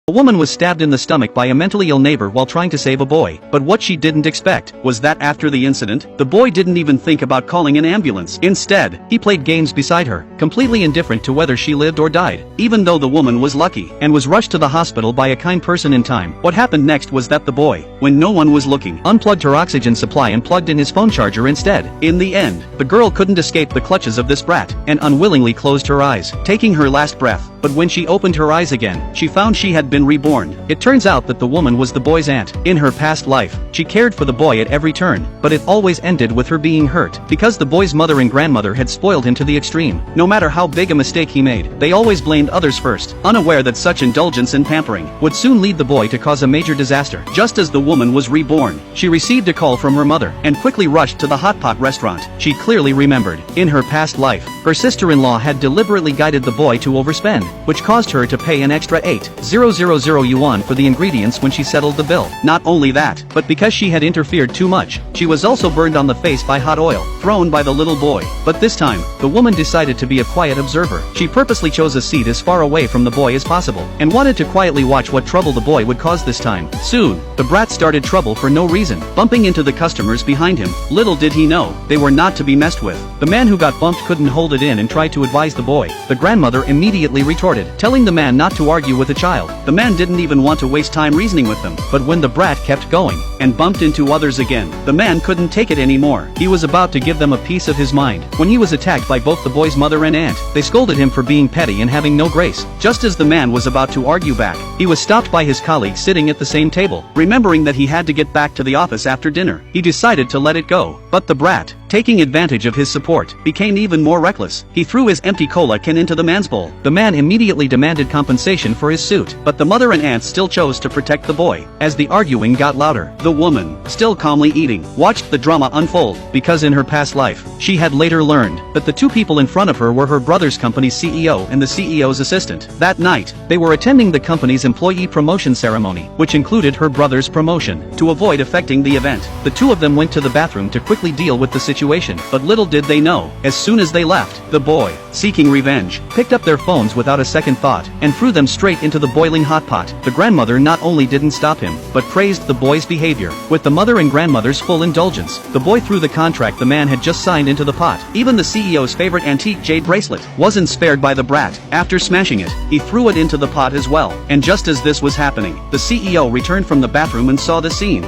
A woman was stabbed in the stomach by a mentally ill neighbor while trying to save a boy, but what she didn't expect was that after the incident, the boy didn't even think about calling an ambulance. Instead, he played games beside her, completely indifferent to whether she lived or died, even though the woman was lucky and was rushed to the hospital by a kind person in time. What happened next was that the boy, when no one was looking, unplugged her oxygen supply and plugged in his phone charger instead. In the end, the girl couldn't escape the clutches of this brat and unwillingly closed her eyes, taking her last breath. But when she opened her eyes again, she found she had been reborn. It turns out that the woman was the boy's aunt. In her past life, she cared for the boy at every turn, but it always ended with her being hurt, because the boy's mother and grandmother had spoiled him to the extreme. No matter how big a mistake he made, they always blamed others first, unaware that such indulgence and pampering would soon lead the boy to cause a major disaster. Just as the woman was reborn, she received a call from her mother, and quickly rushed to the hot pot restaurant. She clearly remembered, in her past life, her sister-in-law had deliberately guided the boy to overspend, which caused her to pay an extra 8,000 yuan for the ingredients when she settled the bill. Not only that, but because she had interfered too much, she was also burned on the face by hot oil, thrown by the little boy. But this time, the woman decided to be a quiet observer. She purposely chose a seat as far away from the boy as possible, and wanted to quietly watch what trouble the boy would cause this time. Soon, the brat started trouble for no reason, bumping into the customers behind him. Little did he know, they were not to be messed with. The man who got bumped couldn't hold it in and tried to advise the boy. The grandmother immediately retorted, telling the man not to argue with a child. The man didn't even want to waste time reasoning with them, but when the brat kept going, and bumped into others again, the man couldn't take it anymore. He was about to give them a piece of his mind, when he was attacked by both the boy's mother and aunt. They scolded him for being petty and having no grace. Just as the man was about to argue back, he was stopped by his colleague sitting at the same table. Remembering that he had to get back to the office after dinner, he decided to let it go. But the brat, taking advantage of his support, became even more reckless. He threw his empty cola can into the man's bowl. The man immediately demanded compensation for his suit, but the mother and aunt still chose to protect the boy. As the arguing got louder, the woman, still calmly eating, watched the drama unfold, because in her past life, she had later learned that the two people in front of her were her brother's company's CEO and the CEO's assistant. That night, they were attending the company's employee promotion ceremony, which included her brother's promotion. To avoid affecting the event, the two of them went to the bathroom to quickly deal with the situation, but little did they know, as soon as they left, the boy, seeking revenge, picked up their phones without a second thought, and threw them straight into the boiling hot pot. The grandmother not only didn't stop him, but praised the boy's behavior. With the mother and grandmother's full indulgence, the boy threw the contract the man had just signed into the pot. Even the CEO's favorite antique jade bracelet wasn't spared by the brat. After smashing it, he threw it into the pot as well. And just as this was happening, the CEO returned from the bathroom and saw the scene.